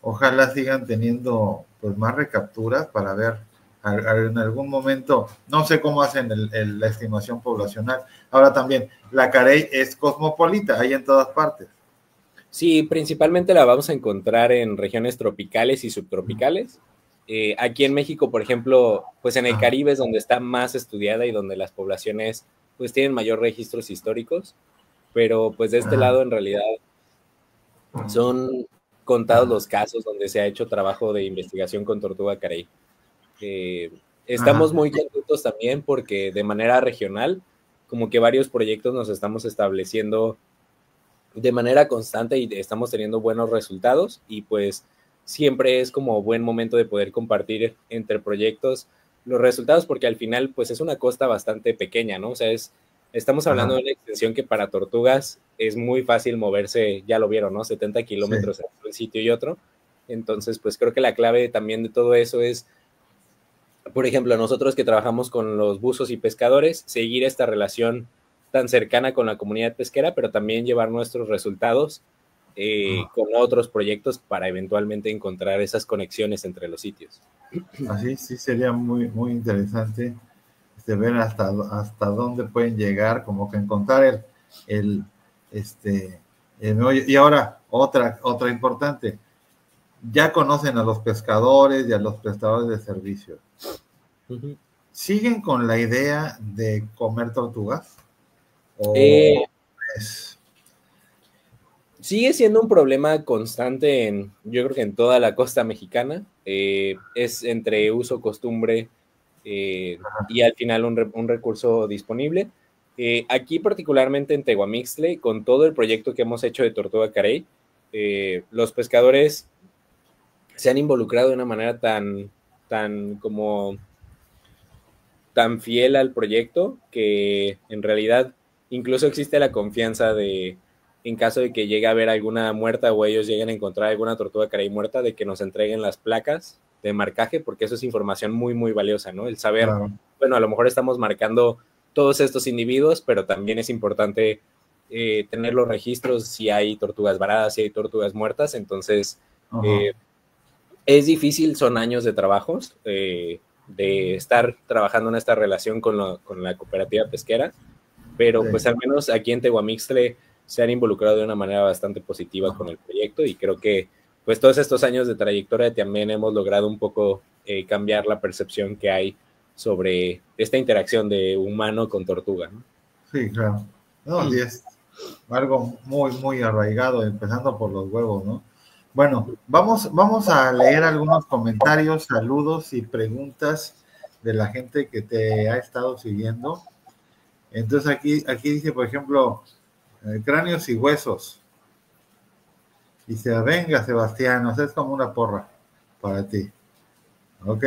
Ojalá sigan teniendo pues más recapturas para ver en algún momento. No sé cómo hacen la estimación poblacional. Ahora también, la Carey es cosmopolita, hay en todas partes. Sí, principalmente la vamos a encontrar en regiones tropicales y subtropicales. Aquí en México, por ejemplo, pues en el Ajá, Caribe es donde está más estudiada y donde las poblaciones pues tienen mayor registros históricos, pero pues de este ajá, lado en realidad son contados los casos donde se ha hecho trabajo de investigación con tortuga carey. Eh, ajá, Estamos muy contentos también porque de manera regional, como que varios proyectos nos estamos estableciendo de manera constante y estamos teniendo buenos resultados y pues siempre es como buen momento de poder compartir entre proyectos los resultados porque al final pues es una costa bastante pequeña, ¿no? O sea, estamos hablando ajá, de una extensión que para tortugas es muy fácil moverse, ya lo vieron, ¿no? 70 sí, kilómetros entre un sitio y otro. Entonces, pues creo que la clave también de todo eso es, por ejemplo, nosotros que trabajamos con los buzos y pescadores, seguir esta relación tan cercana con la comunidad pesquera, pero también llevar nuestros resultados con otros proyectos para eventualmente encontrar esas conexiones entre los sitios. así sí sería muy, muy interesante ver hasta dónde pueden llegar, como que encontrar el, este, el meollo. Y ahora, otra importante, ya conocen a los pescadores y a los prestadores de servicios. Uh -huh. ¿Siguen con la idea de comer tortugas? ¿O eh, es? Sigue siendo un problema constante en, yo creo que en toda la costa mexicana. Es entre uso, costumbre y al final un recurso disponible. Aquí particularmente en Tehuamixtle, con todo el proyecto que hemos hecho de Tortuga Carey, los pescadores se han involucrado de una manera tan como tan fiel al proyecto que en realidad incluso existe la confianza de, en caso de que llegue a haber alguna muerta o ellos lleguen a encontrar alguna tortuga carey muerta, de que nos entreguen las placas de marcaje, porque eso es información muy, muy valiosa, ¿no? El saber, Claro. bueno, a lo mejor estamos marcando todos estos individuos, pero también es importante tener los registros si hay tortugas varadas, si hay tortugas muertas, entonces Ajá. eh, es difícil, son años de trabajos, de estar trabajando en esta relación con la cooperativa pesquera, pero Sí. pues al menos aquí en Tehuamixtle se han involucrado de una manera bastante positiva con Ajá. el proyecto y creo que pues todos estos años de trayectoria también hemos logrado un poco cambiar la percepción que hay sobre esta interacción de humano con tortuga, ¿no? Sí, claro. No, sí es algo muy, muy arraigado, empezando por los huevos, ¿no? Bueno, vamos a leer algunos comentarios, saludos y preguntas de la gente que te ha estado siguiendo. Entonces aquí dice, por ejemplo, cráneos y huesos. Dice, venga, Sebastián, o sea, es como una porra para ti. ¿Ok?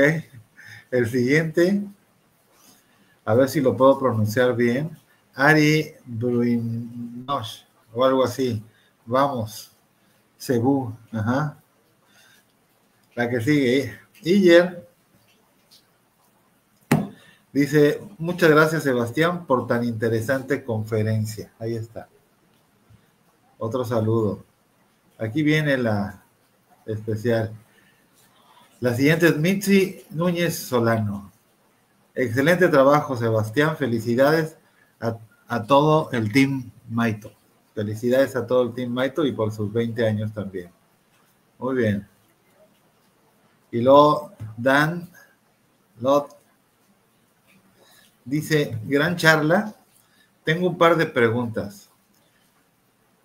El siguiente, a ver si lo puedo pronunciar bien. Ari Bruinosh, o algo así. Vamos. Cebú, ajá. La que sigue. Iyer dice, muchas gracias Sebastián por tan interesante conferencia. Ahí está. Otro saludo. Aquí viene la especial. La siguiente es Mitzi Núñez Solano. Excelente trabajo, Sebastián. Felicidades a todo el Team Maito. Felicidades a todo el Team Maito y por sus 20 años también. Muy bien. Y luego Dan Lot dice, gran charla. Tengo un par de preguntas.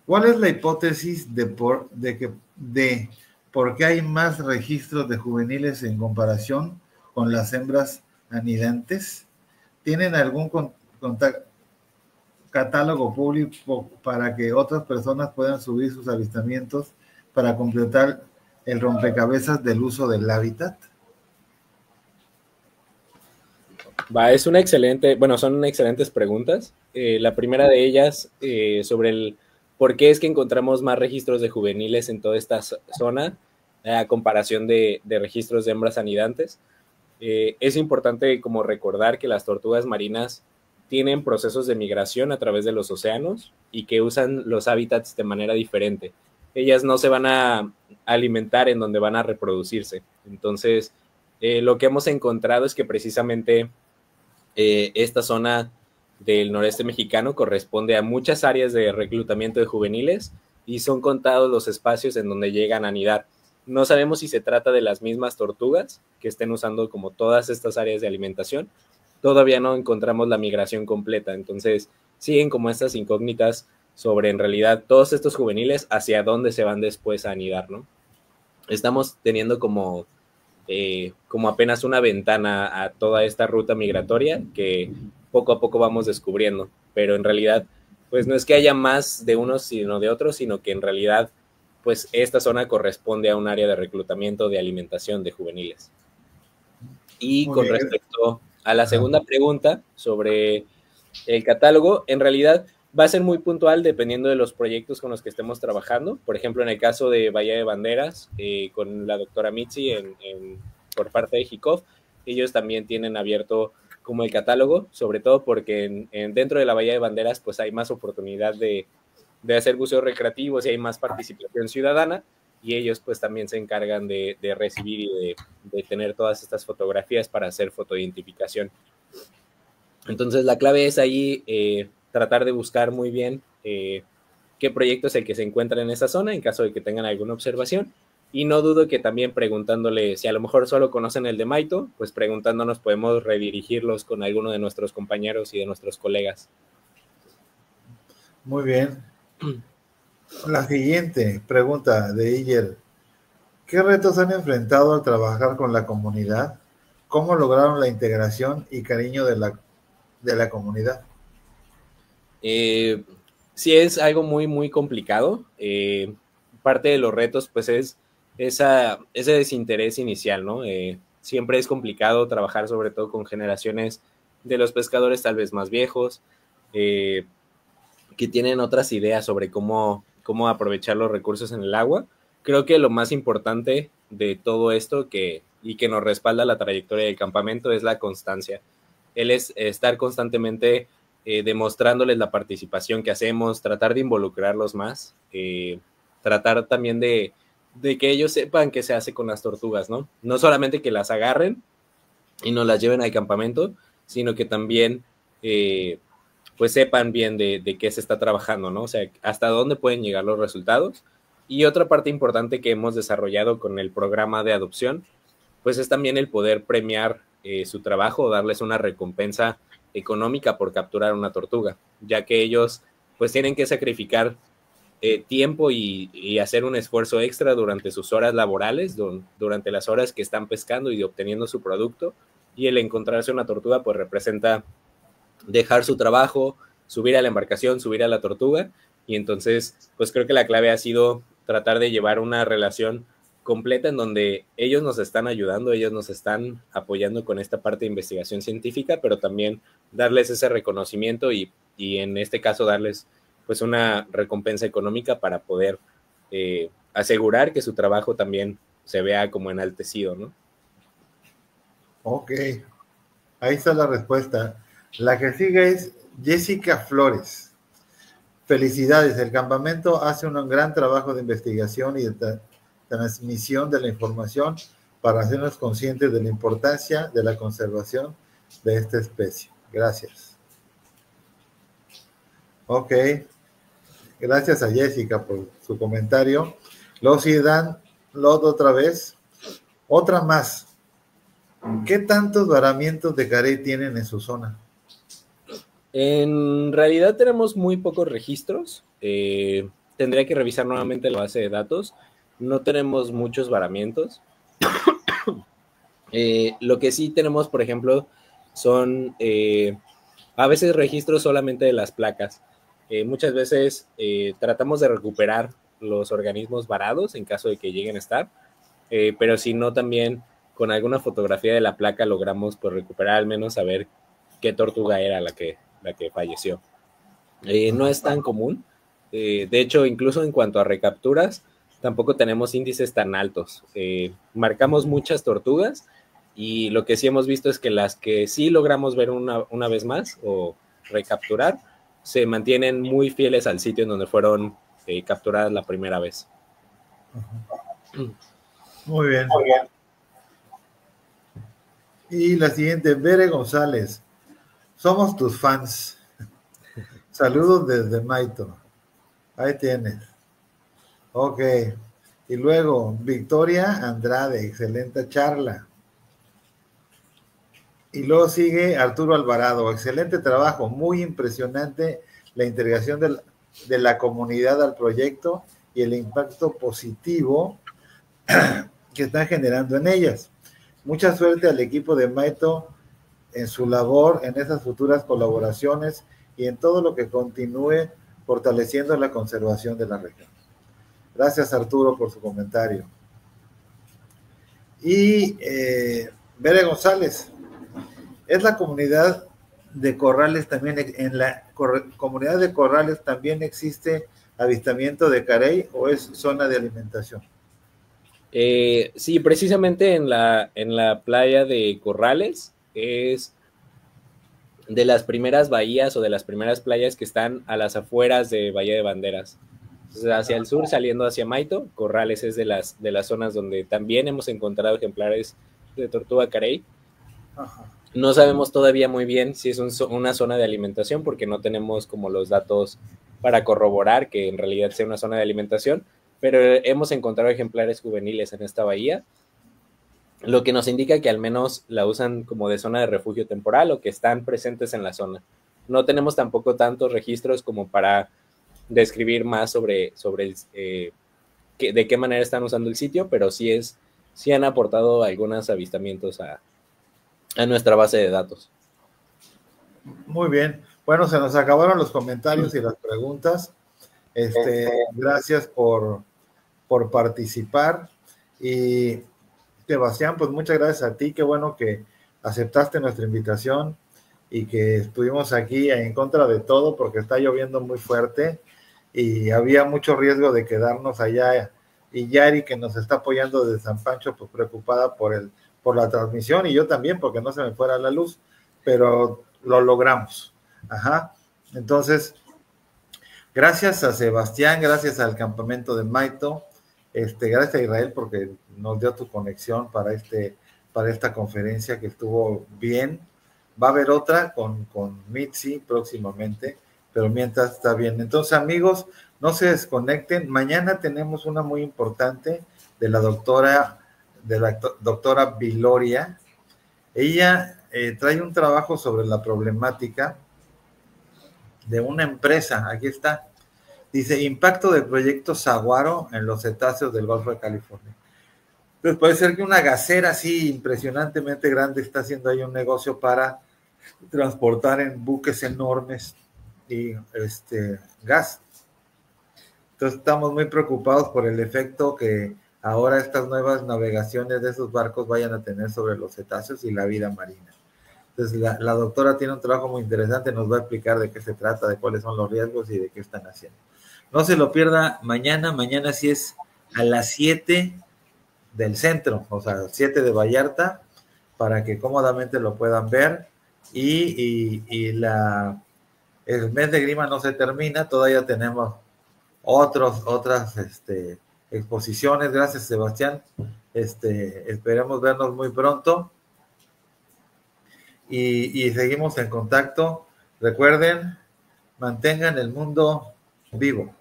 ¿Cuál es la hipótesis de por qué hay más registros de juveniles en comparación con las hembras anidantes? ¿Tienen algún catálogo público para que otras personas puedan subir sus avistamientos para completar el rompecabezas del uso del hábitat? Va, es una excelente, bueno, son excelentes preguntas. La primera de ellas sobre el por qué es que encontramos más registros de juveniles en toda esta zona a comparación de registros de hembras anidantes. Es importante como recordar que las tortugas marinas tienen procesos de migración a través de los océanos y que usan los hábitats de manera diferente. Ellas no se van a alimentar en donde van a reproducirse. Entonces, lo que hemos encontrado es que precisamente esta zona del noreste mexicano corresponde a muchas áreas de reclutamiento de juveniles y son contados los espacios en donde llegan a anidar. No sabemos si se trata de las mismas tortugas que estén usando como todas estas áreas de alimentación. Todavía no encontramos la migración completa, entonces siguen como estas incógnitas sobre en realidad todos estos juveniles hacia dónde se van después a anidar, ¿no? Estamos teniendo como apenas una ventana a toda esta ruta migratoria que poco a poco vamos descubriendo, pero en realidad pues no es que haya más de unos sino de otros, sino que en realidad pues esta zona corresponde a un área de reclutamiento de alimentación de juveniles. Y con respecto a la segunda pregunta sobre el catálogo, en realidad va a ser muy puntual dependiendo de los proyectos con los que estemos trabajando. Por ejemplo, en el caso de Bahía de Banderas, con la doctora Mitzi por parte de JICOF, ellos también tienen abierto como el catálogo, sobre todo porque dentro de la Bahía de Banderas pues hay más oportunidad de hacer buceos recreativos y hay más participación ciudadana, y ellos pues también se encargan de recibir y de tener todas estas fotografías para hacer fotoidentificación. Entonces la clave es ahí tratar de buscar muy bien qué proyecto es el que se encuentra en esa zona en caso de que tengan alguna observación, y no dudo que también preguntándole, si a lo mejor solo conocen el de Maito, pues preguntándonos podemos redirigirlos con alguno de nuestros compañeros y de nuestros colegas. Muy bien. La siguiente pregunta de Iyer: ¿qué retos han enfrentado al trabajar con la comunidad? ¿Cómo lograron la integración y cariño de la comunidad? Sí, es algo muy, muy complicado. Parte de los retos, pues, es ese desinterés inicial, ¿no? Siempre es complicado trabajar, sobre todo con generaciones de los pescadores tal vez más viejos, que tienen otras ideas sobre cómo aprovechar los recursos en el agua. Creo que lo más importante de todo esto y que nos respalda la trayectoria del campamento es la constancia. Él es estar constantemente demostrándoles la participación que hacemos, tratar de involucrarlos más, tratar también de que ellos sepan qué se hace con las tortugas, ¿no? No solamente que las agarren y nos las lleven al campamento, sino que también pues sepan bien de qué se está trabajando, ¿no? O sea, hasta dónde pueden llegar los resultados. Y otra parte importante que hemos desarrollado con el programa de adopción, pues es también el poder premiar su trabajo, darles una recompensa económica por capturar una tortuga, ya que ellos pues tienen que sacrificar tiempo y hacer un esfuerzo extra durante sus horas laborales, durante las horas que están pescando y obteniendo su producto, y el encontrarse una tortuga pues representa dejar su trabajo, subir a la embarcación, subir a la tortuga, y entonces pues creo que la clave ha sido tratar de llevar una relación completa en donde ellos nos están ayudando, ellos nos están apoyando con esta parte de investigación científica, pero también darles ese reconocimiento y en este caso darles pues una recompensa económica para poder asegurar que su trabajo también se vea como enaltecido, ¿no? Ok, ahí está la respuesta. La que sigue es Jessica Flores. Felicidades, el campamento hace un gran trabajo de investigación y de transmisión de la información para hacernos conscientes de la importancia de la conservación de esta especie. Gracias. Ok, gracias a Jessica por su comentario. Luego sí dan otra vez. Otra más. ¿Qué tantos varamientos de carey tienen en su zona? En realidad tenemos muy pocos registros. Tendría que revisar nuevamente la base de datos. No tenemos muchos varamientos. Lo que sí tenemos, por ejemplo, son a veces registros solamente de las placas. Muchas veces tratamos de recuperar los organismos varados en caso de que lleguen a estar, pero si no, también con alguna fotografía de la placa logramos pues, recuperar al menos saber qué tortuga era la que falleció. No es tan común. De hecho, incluso en cuanto a recapturas, tampoco tenemos índices tan altos. Marcamos muchas tortugas y lo que sí hemos visto es que las que sí logramos ver una vez más o recapturar, se mantienen muy fieles al sitio en donde fueron capturadas la primera vez. Muy bien. Muy bien. Y la siguiente, Bere González. Somos tus fans. Saludos desde Maito. Ahí tienes. Ok. Y luego, Victoria Andrade, excelente charla. Y luego sigue Arturo Alvarado, excelente trabajo, muy impresionante la integración de la comunidad al proyecto y el impacto positivo que están generando en ellas. Mucha suerte al equipo de Maito en su labor, en esas futuras colaboraciones y en todo lo que continúe fortaleciendo la conservación de la región. Gracias, Arturo, por su comentario. Y Bere González, es la comunidad de corrales también, en la comunidad de corrales también existe avistamiento de carey o es zona de alimentación. Sí, precisamente en la playa de Corrales es de las primeras bahías o de las primeras playas que están a las afueras de Bahía de Banderas. Entonces, hacia el sur, saliendo hacia Maito, Corrales es de las zonas donde también hemos encontrado ejemplares de tortuga carey. Ajá. No sabemos todavía muy bien si es una zona de alimentación porque no tenemos como los datos para corroborar que en realidad sea una zona de alimentación, pero hemos encontrado ejemplares juveniles en esta bahía, lo que nos indica que al menos la usan como de zona de refugio temporal o que están presentes en la zona. No tenemos tampoco tantos registros como para describir más sobre de qué manera están usando el sitio, pero sí han aportado algunos avistamientos a nuestra base de datos. Muy bien. Bueno, se nos acabaron los comentarios y las preguntas. Gracias por participar. Y Sebastián, pues muchas gracias a ti. Qué bueno que aceptaste nuestra invitación y que estuvimos aquí en contra de todo porque está lloviendo muy fuerte y había mucho riesgo de quedarnos allá. Y Yari, que nos está apoyando desde San Pancho, pues preocupada por la transmisión, y yo también porque no se me fuera la luz, pero lo logramos. Ajá. Entonces, gracias a Sebastián, gracias al campamento de Maito, gracias a Israel porque nos dio tu conexión para esta conferencia que estuvo bien. Va a haber otra con Mitzi próximamente, pero mientras está bien. Entonces, amigos, no se desconecten. Mañana tenemos una muy importante de la doctora Viloria. Ella trae un trabajo sobre la problemática de una empresa. Aquí está. Dice, impacto del proyecto Saguaro en los cetáceos del Golfo de California. Entonces puede ser que una gasera así impresionantemente grande está haciendo ahí un negocio para transportar en buques enormes y gas. Entonces estamos muy preocupados por el efecto que ahora estas nuevas navegaciones de esos barcos vayan a tener sobre los cetáceos y la vida marina. Entonces la doctora tiene un trabajo muy interesante, nos va a explicar de qué se trata, de cuáles son los riesgos y de qué están haciendo. No se lo pierda mañana sí es a las 7 del centro, o sea, 7 de Vallarta, para que cómodamente lo puedan ver. Y el mes de Grima no se termina, todavía tenemos otras exposiciones. Gracias, Sebastián. Esperemos vernos muy pronto. Y seguimos en contacto. Recuerden, mantengan el mundo vivo.